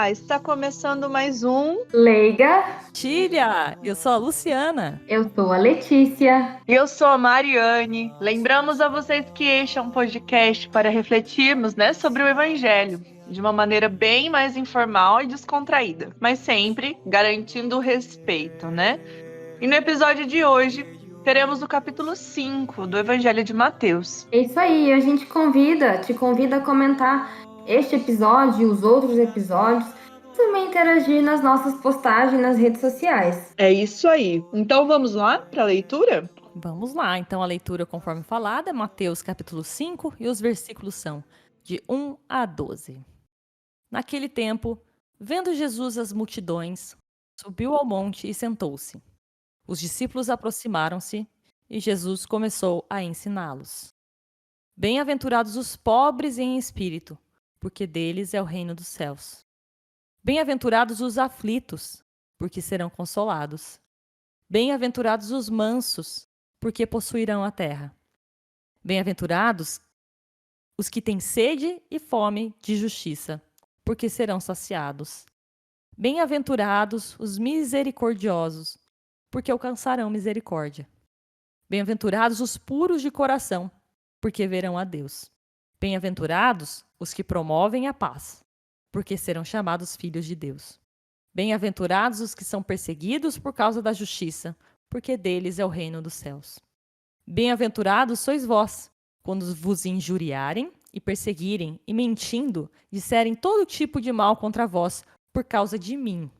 Olá, está começando mais um. Leiga, Tília, eu sou a Luciana. eu sou a Letícia. E eu sou a Mariane. Lembramos a vocês que este é um podcast para refletirmos, sobre o Evangelho, de uma maneira bem mais informal e descontraída, mas sempre garantindo o respeito, né? E no episódio de hoje, teremos o capítulo 5 do Evangelho de Mateus. É isso aí, a gente te convida a comentar este episódio e os outros episódios, também interagir nas nossas postagens nas redes sociais. É isso aí. Então vamos lá para a leitura? Vamos lá, então a leitura conforme falada é Mateus capítulo 5 e os versículos são de 1 a 12. Naquele tempo, vendo Jesus as multidões, subiu ao monte e sentou-se. Os discípulos aproximaram-se e Jesus começou a ensiná-los. Bem-aventurados os pobres em espírito, porque deles é o reino dos céus. Bem-aventurados os aflitos, porque serão consolados. Bem-aventurados os mansos, porque possuirão a terra. Bem-aventurados os que têm sede e fome de justiça, porque serão saciados. Bem-aventurados os misericordiosos, porque alcançarão misericórdia. Bem-aventurados os puros de coração, porque verão a Deus. Bem-aventurados os que promovem a paz, porque serão chamados filhos de Deus. Bem-aventurados os que são perseguidos por causa da justiça, porque deles é o reino dos céus. Bem-aventurados sois vós, quando vos injuriarem e perseguirem e mentindo, disserem todo tipo de mal contra vós por causa de mim.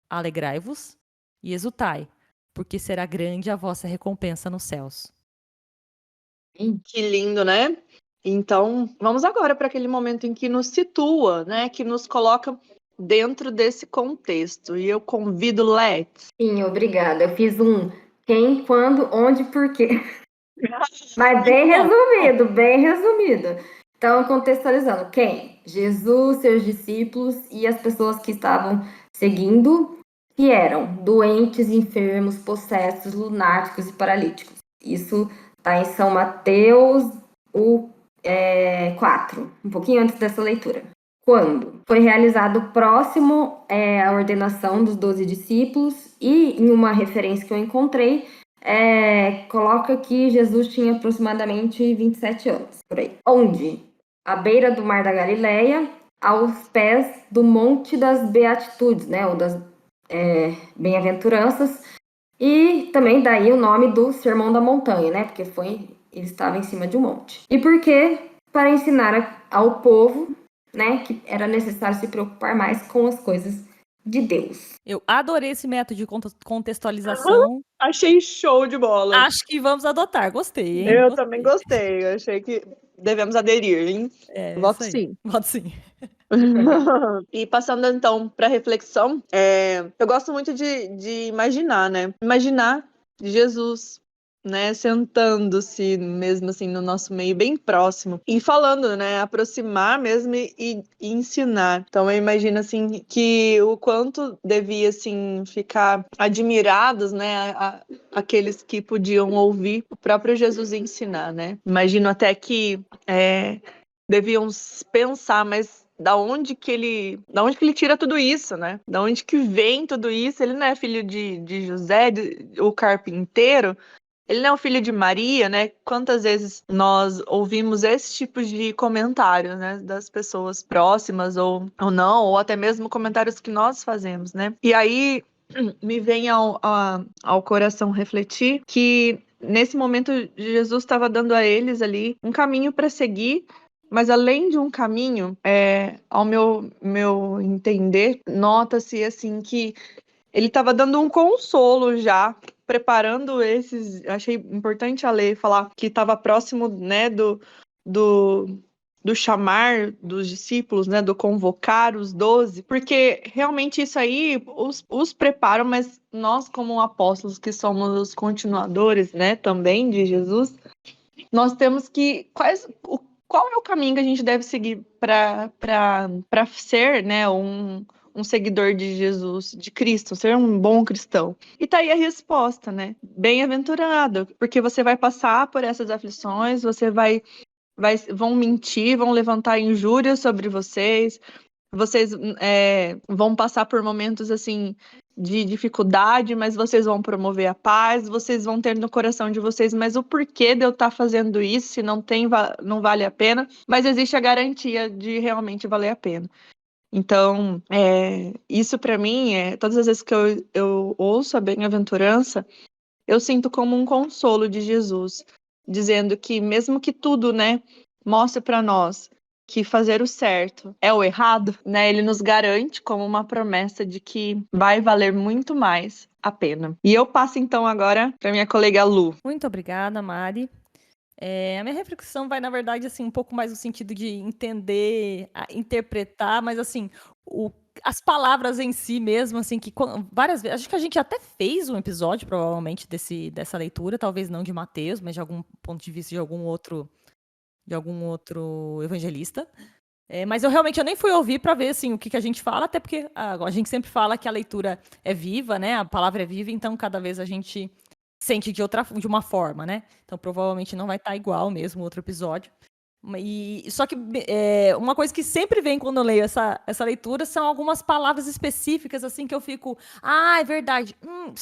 Alegrai-vos e exultai, porque será grande a vossa recompensa nos céus. Que lindo, né? Então, vamos agora para aquele momento em que nos situa, que nos coloca dentro desse contexto. E eu convido Let's. Sim, obrigada. Eu fiz um quem, quando, onde, por quê. Mas bem resumido, bem resumido. Então, contextualizando, quem? Jesus, seus discípulos e as pessoas que estavam seguindo, que eram doentes, enfermos, possessos, lunáticos e paralíticos. Isso está em São Mateus, 4, um pouquinho antes dessa leitura. Quando foi realizado próximo à ordenação dos 12 discípulos, e em uma referência que eu encontrei, coloca que Jesus tinha aproximadamente 27 anos, por aí. Onde? À beira do Mar da Galileia, aos pés do Monte das Beatitudes, ou das Bem-aventuranças, e também daí o nome do Sermão da Montanha, porque ele estava em cima de um monte. E por quê? Para ensinar ao povo, que era necessário se preocupar mais com as coisas de Deus. Eu adorei esse método de contextualização. Achei show de bola. Acho que vamos adotar, gostei, hein? Eu também gostei. Eu achei que devemos aderir, hein? Voto Isso aí. sim. Voto sim. E passando então para reflexão, eu gosto muito de imaginar, Imaginar Jesus, sentando-se mesmo assim no nosso meio, bem próximo, e falando, aproximar mesmo e ensinar. Então eu imagino assim que o quanto devia assim ficar admirados, aqueles que podiam ouvir o próprio Jesus ensinar, Imagino até que deviam pensar, mas da onde que ele tira tudo isso, Da onde que vem tudo isso? Ele não é filho de José, o carpinteiro? Ele não é o filho de Maria, Quantas vezes nós ouvimos esse tipo de comentário, das pessoas próximas ou não, ou até mesmo comentários que nós fazemos, E aí me vem ao coração refletir que nesse momento Jesus estava dando a eles ali um caminho para seguir. Mas além de um caminho, ao meu entender, nota-se assim que ele estava dando um consolo já, preparando esses. Achei importante a lei falar que estava próximo, do chamar dos discípulos, do convocar os 12, porque realmente isso aí os preparam, mas nós, como apóstolos, que somos os continuadores, também de Jesus, nós temos que. Qual é o caminho que a gente deve seguir para ser, um seguidor de Jesus, de Cristo, ser um bom cristão? E tá aí a resposta, Bem-aventurado, porque você vai passar por essas aflições, vão mentir, vão levantar injúrias sobre vocês, vocês vão passar por momentos assim de dificuldade, mas vocês vão promover a paz, vocês vão ter no coração de vocês, mas o porquê de eu estar fazendo isso, se não não vale a pena, mas existe a garantia de realmente valer a pena. Então, isso para mim, todas as vezes que eu ouço a bem-aventurança, eu sinto como um consolo de Jesus, dizendo que mesmo que tudo, né, mostre para nós que fazer o certo é o errado, né, ele nos garante como uma promessa de que vai valer muito mais a pena. E eu passo então agora para minha colega Lu. Muito obrigada, Mari. A minha reflexão vai, na verdade, assim, um pouco mais no sentido de entender, interpretar, mas assim, as palavras em si mesmo, assim, que várias vezes. Acho que a gente até fez um episódio, provavelmente, dessa leitura, talvez não de Mateus, mas de algum ponto de vista de algum outro evangelista. Mas eu nem fui ouvir para ver assim, o que a gente fala, até porque a gente sempre fala que a leitura é viva, né? A palavra é viva, então cada vez a gente sente de uma forma, né? Então provavelmente não vai estar igual mesmo o outro episódio. Só que uma coisa que sempre vem quando eu leio essa leitura são algumas palavras específicas, assim, que eu fico, é verdade,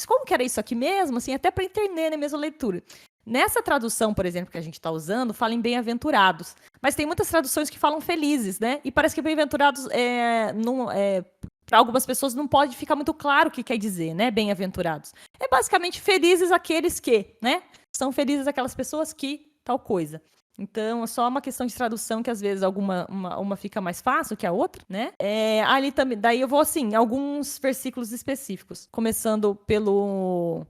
como que era isso aqui mesmo? Assim, até para entender na mesma leitura. Nessa tradução, por exemplo, que a gente está usando, fala em bem-aventurados. Mas tem muitas traduções que falam felizes, né? E parece que bem-aventurados, para algumas pessoas, não pode ficar muito claro o que quer dizer, né? Bem-aventurados. É basicamente felizes aqueles que, né? São felizes aquelas pessoas que tal coisa. Então, é só uma questão de tradução que, às vezes, uma fica mais fácil que a outra, né? Ali também, daí eu vou, assim, alguns versículos específicos. Começando pelo...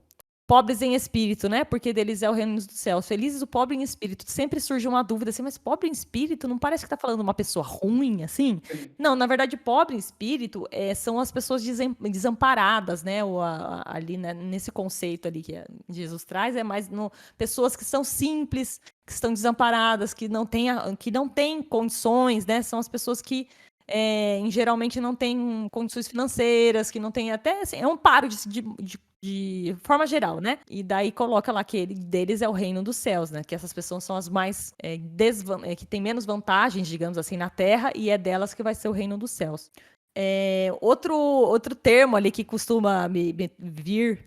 pobres em espírito, né? Porque deles é o reino dos céus. Felizes o pobre em espírito. Sempre surge uma dúvida assim, mas pobre em espírito não parece que tá falando uma pessoa ruim, assim? Não, na verdade, pobre em espírito são as pessoas desamparadas, né? Ali, né? Nesse conceito ali que Jesus traz, é mais pessoas que são simples, que estão desamparadas, que não têm condições, né? São as pessoas que geralmente não têm condições financeiras, que não têm até, assim, é um paro de forma geral, né? E daí coloca lá que deles é o reino dos céus, né? Que essas pessoas são as mais que têm menos vantagens, digamos assim, na terra, e é delas que vai ser o reino dos céus. Outro termo ali que costuma me vir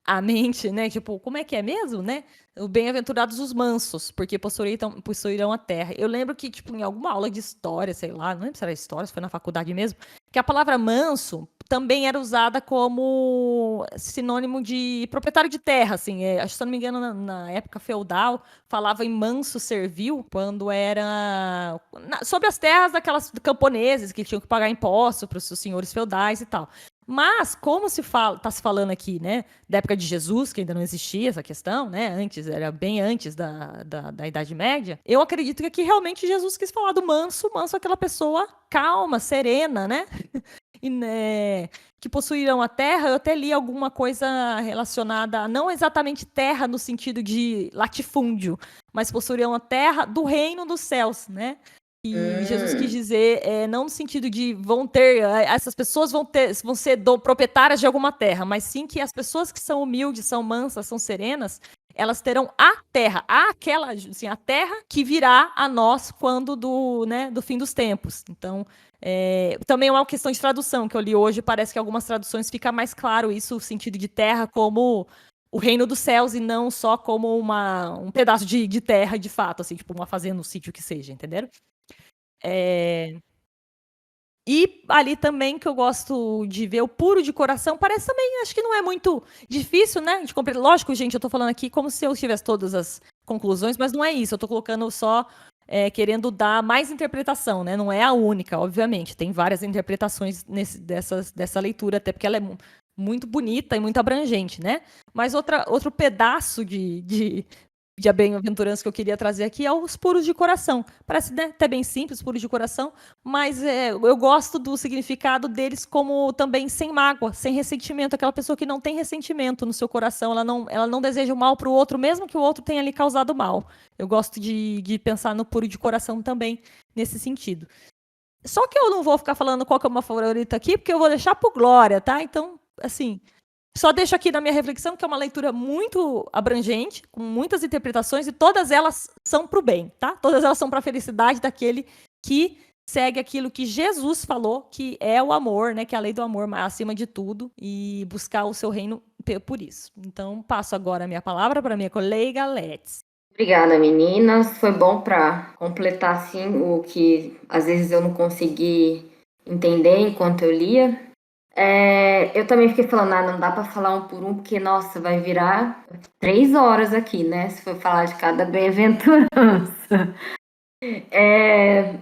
à mente, né? Tipo, como é que é mesmo, né? O bem-aventurados os mansos, porque possuirão a terra. Eu lembro que, tipo, em alguma aula de história, sei lá, não lembro se era história, se foi na faculdade mesmo, que a palavra manso também era usada como sinônimo de proprietário de terra, assim. Acho que, se eu não me engano, na época feudal, falava em manso servil, quando era sobre as terras daquelas camponeses que tinham que pagar impostos para os seus senhores feudais e tal. Mas, como está se falando aqui, né, da época de Jesus, que ainda não existia essa questão, né, era bem antes da Idade Média, eu acredito que aqui realmente Jesus quis falar do manso é aquela pessoa calma, serena, né, que possuirão a terra. Eu até li alguma coisa relacionada a não exatamente terra no sentido de latifúndio, mas possuirão a terra do reino dos céus, né? E Jesus quis dizer, não no sentido de essas pessoas vão ser proprietárias de alguma terra, mas sim que as pessoas que são humildes, são mansas, são serenas, elas terão a terra, assim, a terra que virá a nós quando do fim dos tempos. Então, também é uma questão de tradução que eu li hoje, parece que algumas traduções fica mais claro isso, o sentido de terra como o reino dos céus e não só como um pedaço de terra de fato, assim, tipo uma fazenda, um sítio que seja, entenderam? E ali também que eu gosto de ver o puro de coração, parece também, acho que não é muito difícil, né? De compreender. Lógico, gente, eu tô falando aqui como se eu tivesse todas as conclusões, mas não é isso. Eu tô colocando só querendo dar mais interpretação, né? Não é a única, obviamente. Tem várias interpretações dessa leitura, até porque ela é muito bonita e muito abrangente, né? Mas outro pedaço de bem-aventurança que eu queria trazer aqui é os puros de coração. Parece, né, até bem simples, puros de coração, mas eu gosto do significado deles como também sem mágoa, sem ressentimento. Aquela pessoa que não tem ressentimento no seu coração, ela não deseja o mal para o outro, mesmo que o outro tenha lhe causado mal. Eu gosto de pensar no puro de coração também, nesse sentido. Só que eu não vou ficar falando qual que é uma favorita aqui, porque eu vou deixar pro Glória, tá? Então, assim... Só deixo aqui na minha reflexão que é uma leitura muito abrangente, com muitas interpretações, e todas elas são para o bem, tá? Todas elas são para a felicidade daquele que segue aquilo que Jesus falou, que é o amor, né? Que é a lei do amor acima de tudo, e buscar o seu reino por isso. Então, passo agora a minha palavra para minha colega Let's. Obrigada, meninas. Foi bom para completar assim o que às vezes eu não consegui entender enquanto eu lia. Eu também fiquei falando, não dá para falar um por um, porque, nossa, vai virar 3 horas aqui, né? Se for falar de cada bem-aventurança.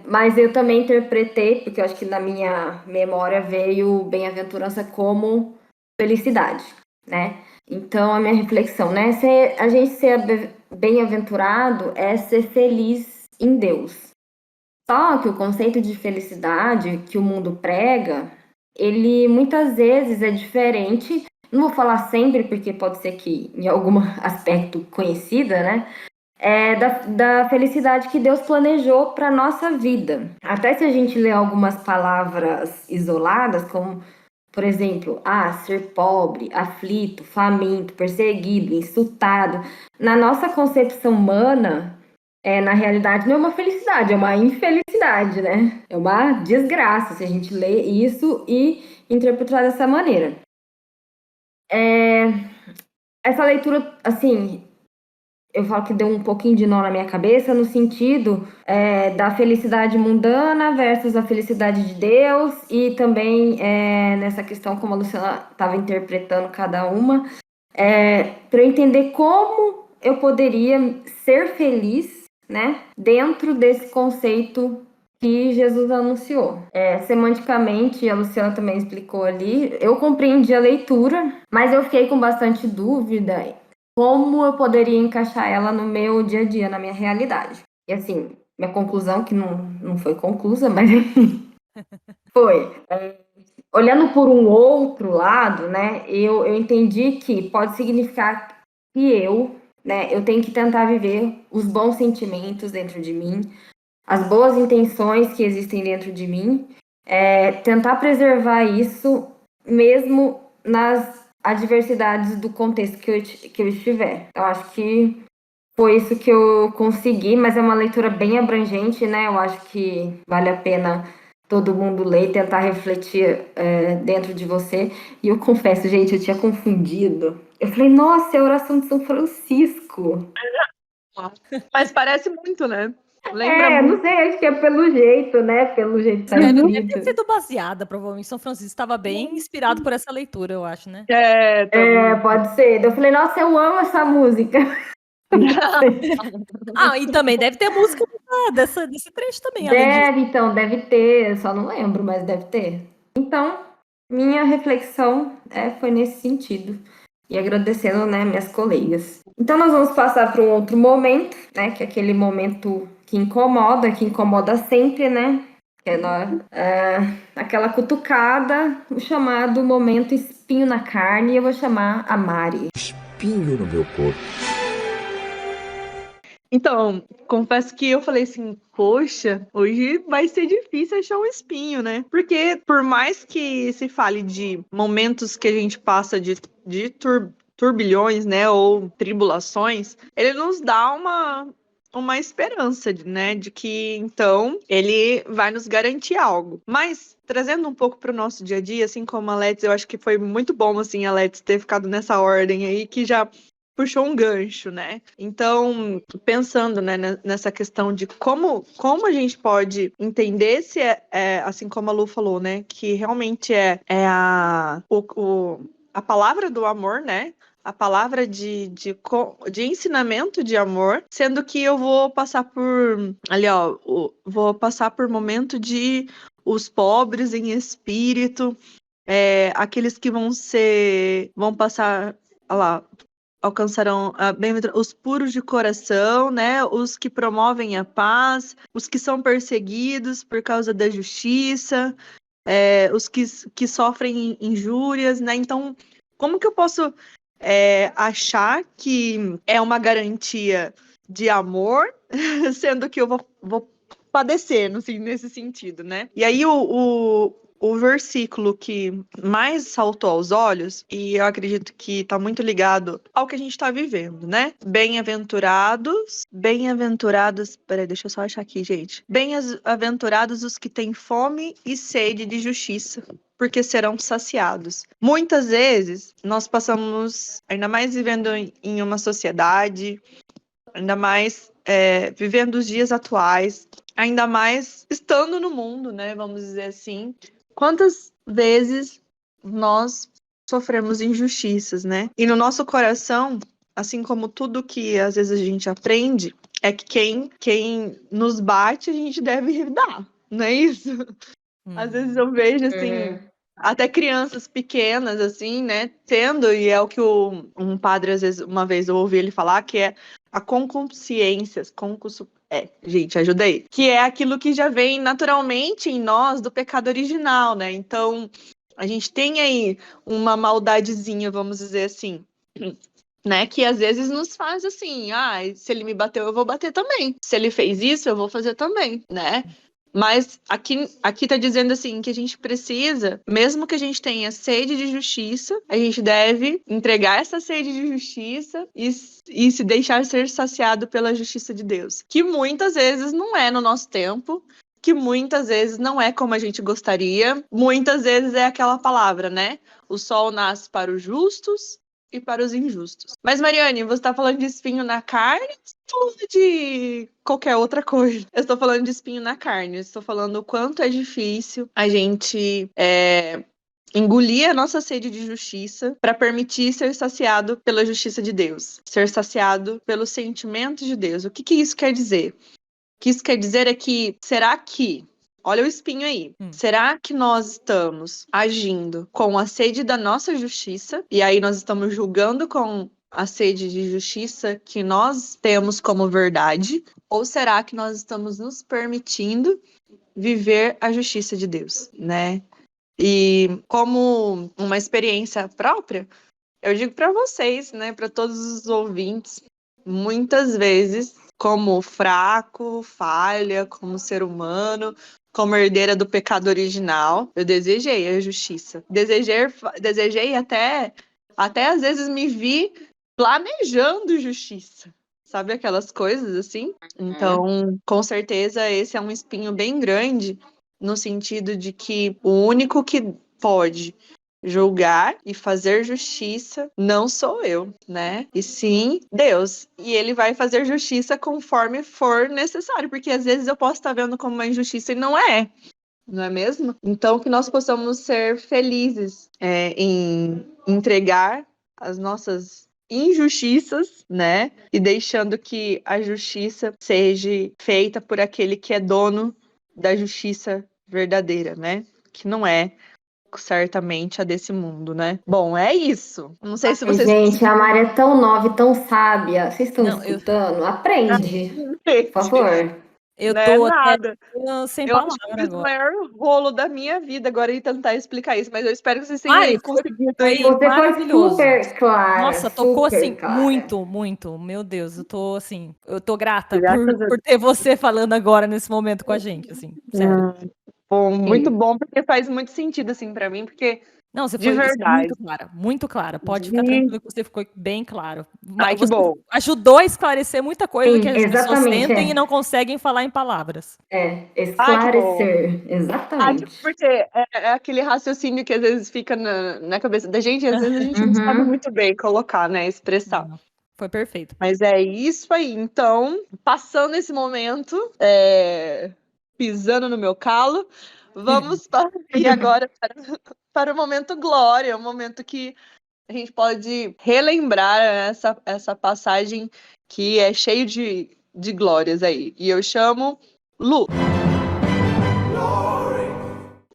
Mas eu também interpretei, porque eu acho que na minha memória veio bem-aventurança como felicidade, né? Então, a minha reflexão, né? A gente ser bem-aventurado é ser feliz em Deus. Só que o conceito de felicidade que o mundo prega, ele muitas vezes é diferente. Não vou falar sempre, porque pode ser que em algum aspecto conhecida, né? Da felicidade que Deus planejou para nossa vida. Até se a gente ler algumas palavras isoladas, como, por exemplo, ser pobre, aflito, faminto, perseguido, insultado, na nossa concepção humana, na realidade não é uma felicidade, é uma infelicidade, né? É uma desgraça se a gente lê isso e interpretar dessa maneira. Essa leitura, assim, eu falo que deu um pouquinho de nó na minha cabeça, no sentido da felicidade mundana versus a felicidade de Deus, e também nessa questão como a Luciana estava interpretando cada uma, para eu entender como eu poderia ser feliz, né, dentro desse conceito que Jesus anunciou. Semanticamente, a Luciana também explicou ali, eu compreendi a leitura, mas eu fiquei com bastante dúvida como eu poderia encaixar ela no meu dia a dia, na minha realidade. E assim, minha conclusão, que não foi conclusa, mas foi. Olhando por um outro lado, né, eu entendi que pode significar que eu tenho que tentar viver os bons sentimentos dentro de mim, as boas intenções que existem dentro de mim, tentar preservar isso mesmo nas adversidades do contexto que eu estiver. Eu acho que foi isso que eu consegui, mas é uma leitura bem abrangente, né? Eu acho que vale a pena todo mundo ler e tentar refletir dentro de você. E eu confesso, gente, eu tinha confundido. Eu falei, nossa, é a oração de São Francisco. Mas parece muito, né? Lembra Não muito. sei, acho que é pelo jeito, né? Pelo jeito que tá Deve ter escrito. sido baseada, provavelmente. São Francisco estava bem inspirado por essa leitura, eu acho, né? Também. Pode ser. Eu falei, nossa, eu amo essa música. E também deve ter música desse trecho também, além disso. Deve ter, eu só não lembro, mas deve ter. Então, minha reflexão foi nesse sentido. E agradecendo, né, minhas colegas. Então, nós vamos passar para um outro momento, né, que é aquele momento que incomoda sempre, né? Que é aquela cutucada, o chamado momento espinho na carne, e eu vou chamar a Mari. Espinho no meu corpo. Então, confesso que eu falei assim, poxa, hoje vai ser difícil achar um espinho, né? Porque por mais que se fale de momentos que a gente passa de turbilhões, né, ou tribulações, ele nos dá uma esperança, né, de que então ele vai nos garantir algo. Mas trazendo um pouco para o nosso dia a dia, assim como a Let's, eu acho que foi muito bom assim a Let's ter ficado nessa ordem aí que já puxou um gancho, né? Então, pensando, né, nessa questão de como a gente pode entender se assim como a Lu falou, né, que realmente é a palavra do amor, né? A palavra de ensinamento de amor, sendo que eu vou passar por vou passar por momento de os pobres em espírito, aqueles que vão passar, lá, alcançarão os puros de coração, né? Os que promovem a paz, os que são perseguidos por causa da justiça, os que sofrem injúrias, né? Então, como que eu posso achar que é uma garantia de amor, sendo que eu vou padecer, assim, nesse sentido, né? E aí o versículo que mais saltou aos olhos, e eu acredito que está muito ligado ao que a gente está vivendo, né? Bem-aventurados, peraí, deixa eu só achar aqui, gente. Bem-aventurados os que têm fome e sede de justiça, porque serão saciados. Muitas vezes, nós passamos, ainda mais vivendo em uma sociedade, ainda mais vivendo os dias atuais, ainda mais estando no mundo, né? Vamos dizer assim. Quantas vezes nós sofremos injustiças, né? E no nosso coração, assim como tudo que às vezes a gente aprende, é que quem nos bate, a gente deve dar, não é isso? Às vezes eu vejo, assim, até crianças pequenas, assim, né, tendo, e é o que um padre, às vezes, uma vez eu ouvi ele falar, que é a conconsciência, gente, ajuda aí, que é aquilo que já vem naturalmente em nós do pecado original, né, então a gente tem aí uma maldadezinha, vamos dizer assim, né, que às vezes nos faz assim, se ele me bateu, eu vou bater também, se ele fez isso, eu vou fazer também, né. Mas aqui tá dizendo assim que a gente precisa, mesmo que a gente tenha sede de justiça, a gente deve entregar essa sede de justiça e se deixar ser saciado pela justiça de Deus. Que muitas vezes não é no nosso tempo, que muitas vezes não é como a gente gostaria, muitas vezes é aquela palavra, né? O sol nasce para os justos e para os injustos. Mas, Mariane, você tá falando de espinho na carne ou você tá falando de qualquer outra coisa? Eu estou falando de espinho na carne. Eu estou falando o quanto é difícil a gente engolir a nossa sede de justiça para permitir ser saciado pela justiça de Deus. Ser saciado pelos sentimentos de Deus. O que isso quer dizer? O que isso quer dizer é que, será que... Olha o espinho aí. Será que nós estamos agindo com a sede da nossa justiça? E aí nós estamos julgando com a sede de justiça que nós temos como verdade? Ou será que nós estamos nos permitindo viver a justiça de Deus, né? E como uma experiência própria, eu digo para vocês, né, para todos os ouvintes, muitas vezes, como fraco, falha, como ser humano, como herdeira do pecado original, eu desejei a justiça. Desejei até às vezes me vi planejando justiça. Sabe aquelas coisas assim? Então, com certeza, esse é um espinho bem grande, no sentido de que o único que pode julgar e fazer justiça não sou eu, né? E sim Deus. E ele vai fazer justiça conforme for necessário, porque às vezes eu posso estar vendo como uma injustiça e não é. Não é mesmo? Então, que nós possamos ser felizes em entregar as nossas injustiças, né? E deixando que a justiça seja feita por aquele que é dono da justiça verdadeira, né? Que não é certamente a desse mundo, né? Bom, é isso. Não sei se vocês Gente, a Mari é tão nova e tão sábia. Vocês estão Não, escutando? Aprende, por conseguiram. favor. eu Não é tô até nada. sem Eu acho que eu palavra fiz o agora. maior rolo da minha vida agora em tentar explicar isso, mas eu espero que vocês tenham Mari, aí conseguido foi aí. Você foi maravilhoso. super clara, Nossa, tocou super assim clara. muito, muito. Meu Deus, eu tô grata Graças a por ter você falando agora nesse momento com a gente, assim, sério. Bom, muito Sim. bom, porque faz muito sentido, assim, pra mim, porque, Não, de você foi verdade, muito clara. Pode ficar de... tranquilo que você ficou bem claro. Ai, que Você bom. ajudou a esclarecer muita coisa que Sim, as pessoas exatamente, sentem e não conseguem falar em palavras. Ai, que bom. Esclarecer, exatamente. Porque é aquele raciocínio que às vezes fica na cabeça da gente, e às vezes a gente não sabe Uhum. muito bem colocar, né, expressar. Não, foi perfeito. Mas é isso aí. Então, passando esse momento, pisando no meu calo, vamos ir agora para o momento glória, o momento que a gente pode relembrar essa passagem que é cheio de glórias aí. E eu chamo Lu.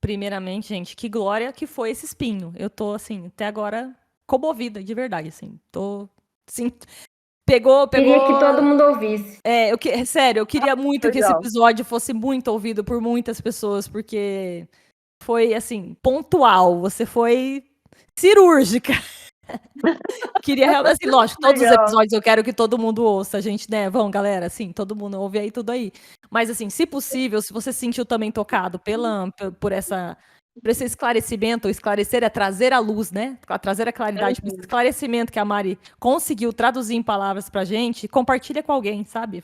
Primeiramente, gente, que glória que foi esse espinho. Eu tô, assim, até agora comovida, de verdade, assim. Tô, assim, pegou... Queria que todo mundo ouvisse. Sério, eu queria muito que esse Legal. episódio fosse muito ouvido por muitas pessoas, porque foi, assim, pontual. Você foi cirúrgica. Queria realmente, assim, lógico, todos os Legal. episódios eu quero que todo mundo ouça, a gente, né? Vamos, galera, assim, todo mundo ouve aí tudo aí. Mas, assim, se possível, se você se sentiu também tocado por para esse esclarecimento, esclarecer é trazer a luz, né? Trazer a claridade, esse esclarecimento que a Mari conseguiu traduzir em palavras pra gente, compartilha com alguém, sabe?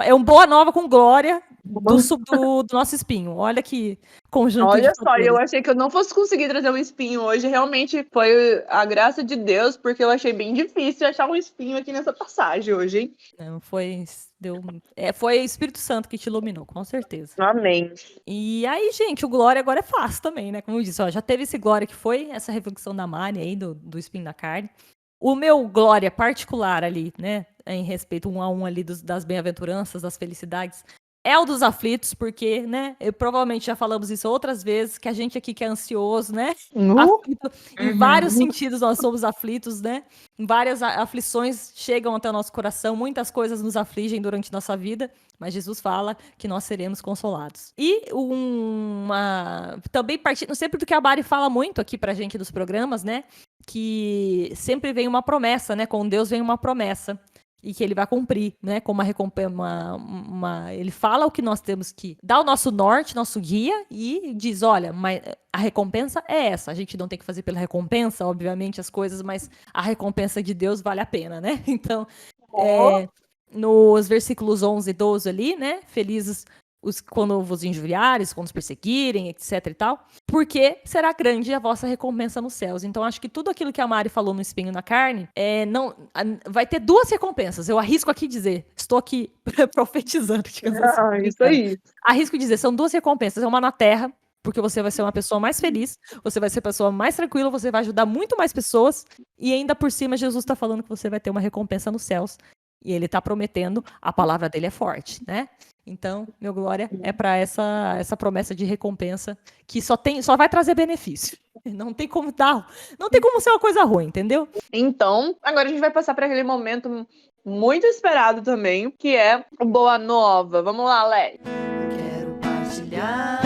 É um boa nova com glória do nosso espinho. Olha que conjunto Olha de só, eu fatores. achei que eu não fosse conseguir trazer um espinho hoje. Realmente foi a graça de Deus, porque eu achei bem difícil achar um espinho aqui nessa passagem hoje, hein? Não, foi o Espírito Santo que te iluminou, com certeza. Amém. E aí, gente, o Glória agora é fácil também, né? Como eu disse, ó, já teve esse Glória que foi essa reflexão da Mari aí, do espinho da carne. O meu Glória particular ali, né, em respeito um a um ali das bem-aventuranças, das felicidades, é o dos aflitos, porque, né, provavelmente já falamos isso outras vezes, que a gente aqui que é ansioso, né, aflito, em vários sentidos nós somos aflitos, né, várias aflições chegam até o nosso coração, muitas coisas nos afligem durante nossa vida, mas Jesus fala que nós seremos consolados. E também partindo sempre do que a Mari fala muito aqui pra gente dos programas, né, que sempre vem uma promessa, né, com Deus vem uma promessa. E que ele vai cumprir, né? Com uma recompensa. Ele fala o que nós temos que dar o nosso norte, nosso guia, e diz: olha, mas a recompensa é essa. A gente não tem que fazer pela recompensa, obviamente, as coisas, mas a recompensa de Deus vale a pena, né? Então, nos versículos 11 e 12 ali, né? Felizes quando vos injuriares, quando os perseguirem, etc e tal, porque será grande a vossa recompensa nos céus. Então, acho que tudo aquilo que a Mari falou no espinho na carne, vai ter duas recompensas. Eu arrisco aqui dizer, estou aqui profetizando. Isso aí. Arrisco dizer, são duas recompensas. Uma na terra, porque você vai ser uma pessoa mais feliz, você vai ser uma pessoa mais tranquila, você vai ajudar muito mais pessoas, e ainda por cima, Jesus está falando que você vai ter uma recompensa nos céus. E ele está prometendo, a palavra dele é forte, né? Então, meu glória é para essa promessa de recompensa que só vai trazer benefício. Não tem como ser uma coisa ruim, entendeu? Então, agora a gente vai passar para aquele momento muito esperado também, que é o Boa Nova. Vamos lá, Lé. Eu quero partilhar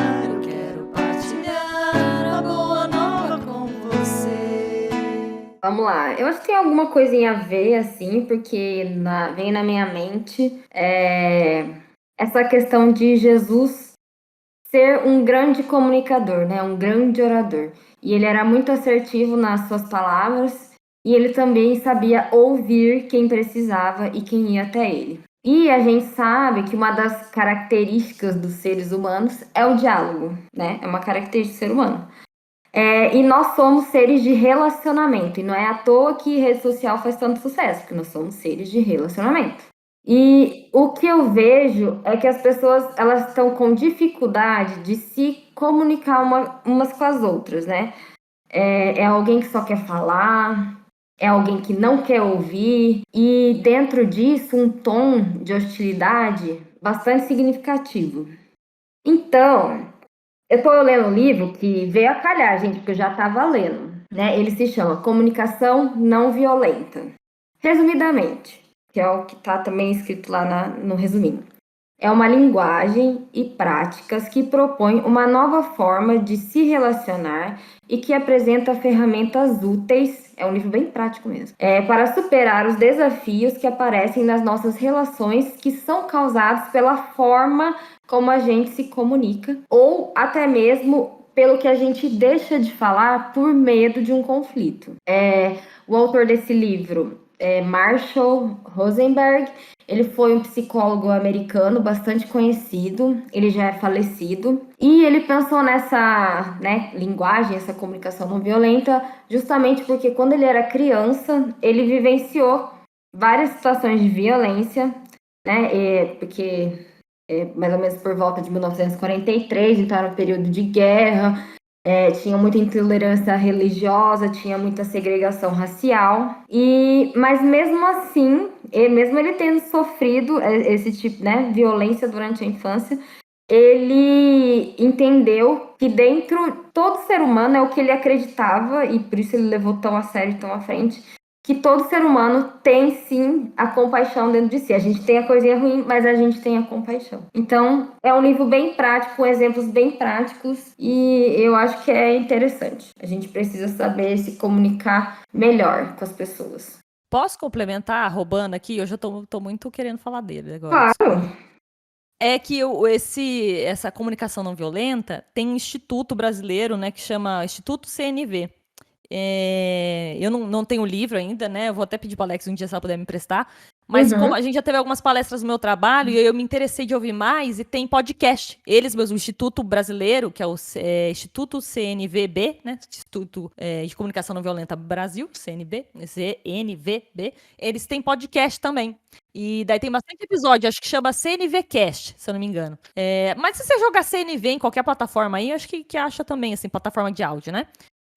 a boa nova com você. Vamos lá. Eu acho que tem alguma coisinha a ver, assim, porque vem na minha mente essa questão de Jesus ser um grande comunicador, né? Um grande orador. E ele era muito assertivo nas suas palavras e ele também sabia ouvir quem precisava e quem ia até ele. E a gente sabe que uma das características dos seres humanos é o diálogo, né? É uma característica do ser humano. E nós somos seres de relacionamento. E não é à toa que rede social faz tanto sucesso, porque nós somos seres de relacionamento. E o que eu vejo é que as pessoas elas estão com dificuldade de se comunicar umas com as outras, né? É alguém que só quer falar, é alguém que não quer ouvir, e dentro disso um tom de hostilidade bastante significativo. Então, eu estou lendo um livro que veio a calhar, gente, porque eu já estava lendo, né? Ele se chama Comunicação Não Violenta. Resumidamente, que é o que está também escrito lá no resuminho. É uma linguagem e práticas que propõe uma nova forma de se relacionar e que apresenta ferramentas úteis, é um livro bem prático mesmo, para superar os desafios que aparecem nas nossas relações que são causados pela forma como a gente se comunica ou até mesmo pelo que a gente deixa de falar por medo de um conflito. O autor desse livro Marshall Rosenberg. Ele foi um psicólogo americano bastante conhecido, ele já é falecido, e ele pensou nessa linguagem, essa comunicação não violenta, justamente porque quando ele era criança, ele vivenciou várias situações de violência, né, porque mais ou menos por volta de 1943, então era um período de guerra, tinha muita intolerância religiosa, tinha muita segregação racial, mas mesmo assim, mesmo ele tendo sofrido esse tipo, violência durante a infância, ele entendeu que dentro todo ser humano é o que ele acreditava, e por isso ele levou tão a sério, tão à frente, que todo ser humano tem sim a compaixão dentro de si. A gente tem a coisinha ruim, mas a gente tem a compaixão. Então, é um livro bem prático, com exemplos bem práticos, e eu acho que é interessante. A gente precisa saber se comunicar melhor com as pessoas. Posso complementar, roubando aqui? Hoje eu tô muito querendo falar dele agora. Claro. é que essa comunicação não violenta tem um instituto brasileiro, né, que chama Instituto CNV. Eu não tenho o livro ainda, né? Eu vou até pedir para Alex um dia se ela puder me emprestar. Mas como a gente já teve algumas palestras no meu trabalho e eu me interessei de ouvir mais, e tem podcast. Eles mesmo, o Instituto Brasileiro, que é o Instituto CNVB, né? Instituto de Comunicação Não Violenta Brasil, CNVB, eles têm podcast também. E daí tem bastante episódio, acho que chama CNVcast, se eu não me engano. Mas se você jogar CNV em qualquer plataforma aí, acho que acha também, assim, plataforma de áudio, né?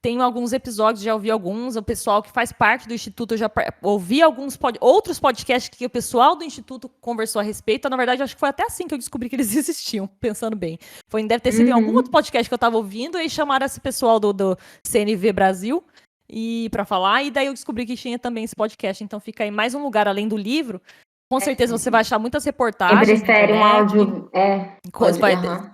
Tenho alguns episódios, já ouvi alguns. O pessoal que faz parte do Instituto, eu já ouvi outros podcasts que o pessoal do Instituto conversou a respeito. Na verdade, acho que foi até assim que eu descobri que eles existiam, pensando bem. Deve ter sido em algum outro podcast que eu tava ouvindo, e chamaram esse pessoal do CNV Brasil pra falar, e daí eu descobri que tinha também esse podcast. Então fica aí mais um lugar além do livro. Com certeza você vai achar muitas reportagens. Quem prefere um áudio,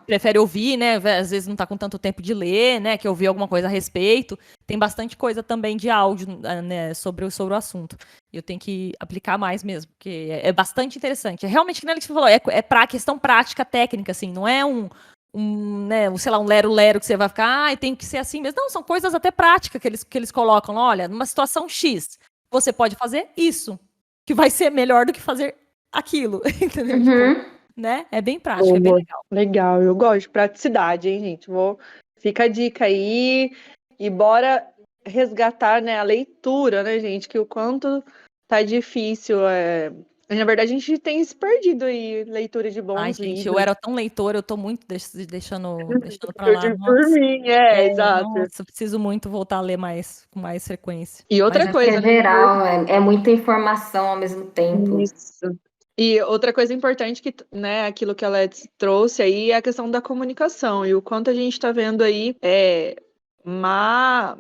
prefere ouvir, né? Às vezes não tá com tanto tempo de ler, né? Que ouvir alguma coisa a respeito. Tem bastante coisa também de áudio, né? Sobre o assunto. E eu tenho que aplicar mais mesmo, porque é bastante interessante. É realmente, como a Alex falou, pra questão prática, técnica, assim. Não é né, sei lá, um lero-lero que você vai ficar, tem que ser assim mesmo. Não, são coisas até práticas que eles colocam. Olha, numa situação X, você pode fazer isso, que vai ser melhor do que fazer aquilo, entendeu? Tipo, né? É bem prático, é bem legal. Legal, eu gosto de praticidade, hein, gente? Fica a dica aí e bora resgatar, né, a leitura, né, gente? Que o quanto tá difícil. Na verdade, a gente tem se perdido aí, leitura de bons livros. Gente, eu era tão leitora, eu tô muito deixando pra lá. Por mim, exato. Nossa, eu preciso muito voltar a ler com mais frequência. E outra coisa, é geral, é muita informação ao mesmo tempo. Isso. E outra coisa importante que, né, aquilo que a Let's trouxe aí é a questão da comunicação e o quanto a gente está vendo aí má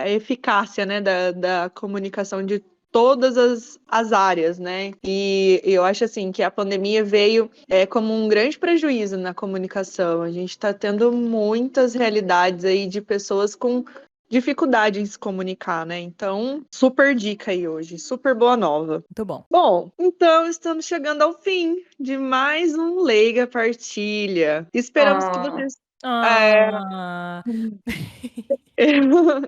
eficácia, né, da comunicação de todas as áreas, né? E eu acho assim que a pandemia veio como um grande prejuízo na comunicação. A gente está tendo muitas realidades aí de pessoas com dificuldade em se comunicar, né? Então, super dica aí hoje, super boa nova. Muito bom. Bom, então estamos chegando ao fim de mais um Leiga Partilha. Esperamos que vocês...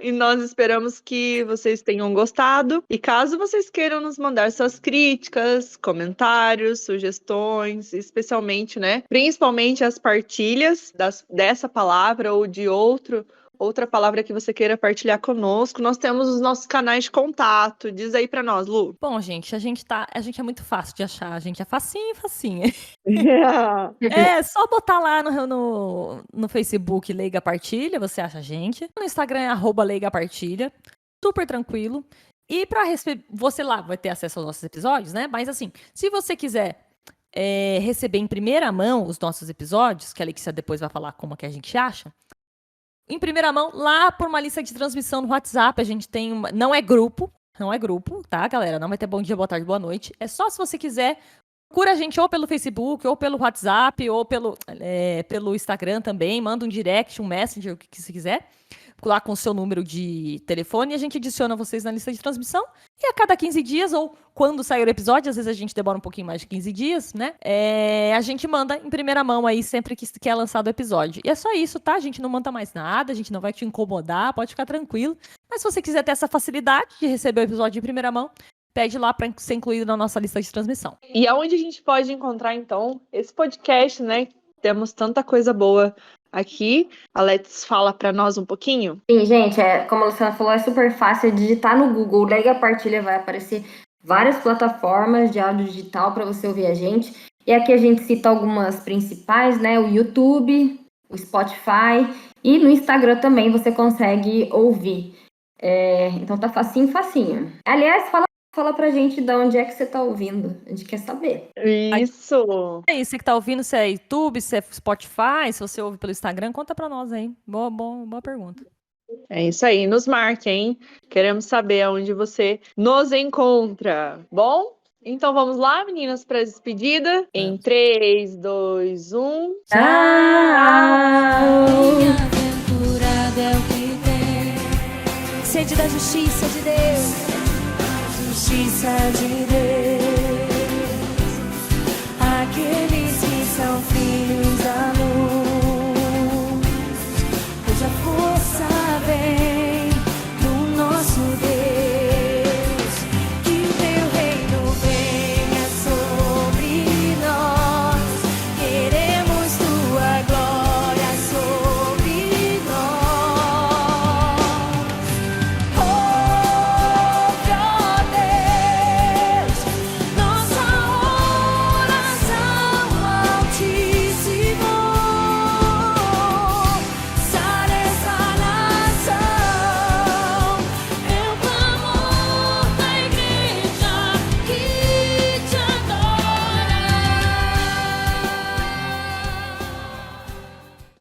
E nós esperamos que vocês tenham gostado. E caso vocês queiram nos mandar suas críticas, comentários, sugestões, especialmente, né? Principalmente as partilhas dessa palavra ou de outra palavra que você queira partilhar conosco, nós temos os nossos canais de contato. Diz aí pra nós, Lu. Bom, gente, a gente é muito fácil de achar. A gente é facinho. É só botar lá no Facebook Leiga Partilha, você acha a gente. No Instagram é @Leiga Partilha. Super tranquilo. E pra você lá vai ter acesso aos nossos episódios, né? Mas assim, se você quiser receber em primeira mão os nossos episódios, que a Alexia depois vai falar como que a gente acha, em primeira mão, lá por uma lista de transmissão no WhatsApp, a gente tem não é grupo, tá, galera? Não vai ter bom dia, boa tarde, boa noite. É só se você quiser, procura a gente ou pelo Facebook, ou pelo WhatsApp, ou pelo Instagram também. Manda um direct, um messenger, o que você quiser. Lá com o seu número de telefone, e a gente adiciona vocês na lista de transmissão. E a cada 15 dias, ou quando sair o episódio, às vezes a gente demora um pouquinho mais de 15 dias, né? A gente manda em primeira mão aí sempre que é lançado o episódio. E é só isso, tá? A gente não manda mais nada, a gente não vai te incomodar, pode ficar tranquilo. Mas se você quiser ter essa facilidade de receber o episódio em primeira mão, pede lá para ser incluído na nossa lista de transmissão. E aonde a gente pode encontrar, então, esse podcast, né? Temos tanta coisa boa aqui. A Let's fala para nós um pouquinho. Sim, gente, como a Luciana falou, é super fácil. Digitar no Google Leiga Partilha, vai aparecer várias plataformas de áudio digital para você ouvir a gente. E aqui a gente cita algumas principais, né? O YouTube, o Spotify e no Instagram também você consegue ouvir. Então tá facinho. Aliás, fala pra gente de onde é que você tá ouvindo. A gente quer saber. Isso! É isso, você que tá ouvindo, se é YouTube, se é Spotify, se você ouve pelo Instagram, conta pra nós aí. Boa pergunta. É isso aí, nos marque, hein? Queremos saber aonde você nos encontra. Bom, então vamos lá, meninas, pra despedida. Em 3, 2, 1... Tchau! Bem-aventurado é o que tem sede da justiça de Deus. Justiça de Deus.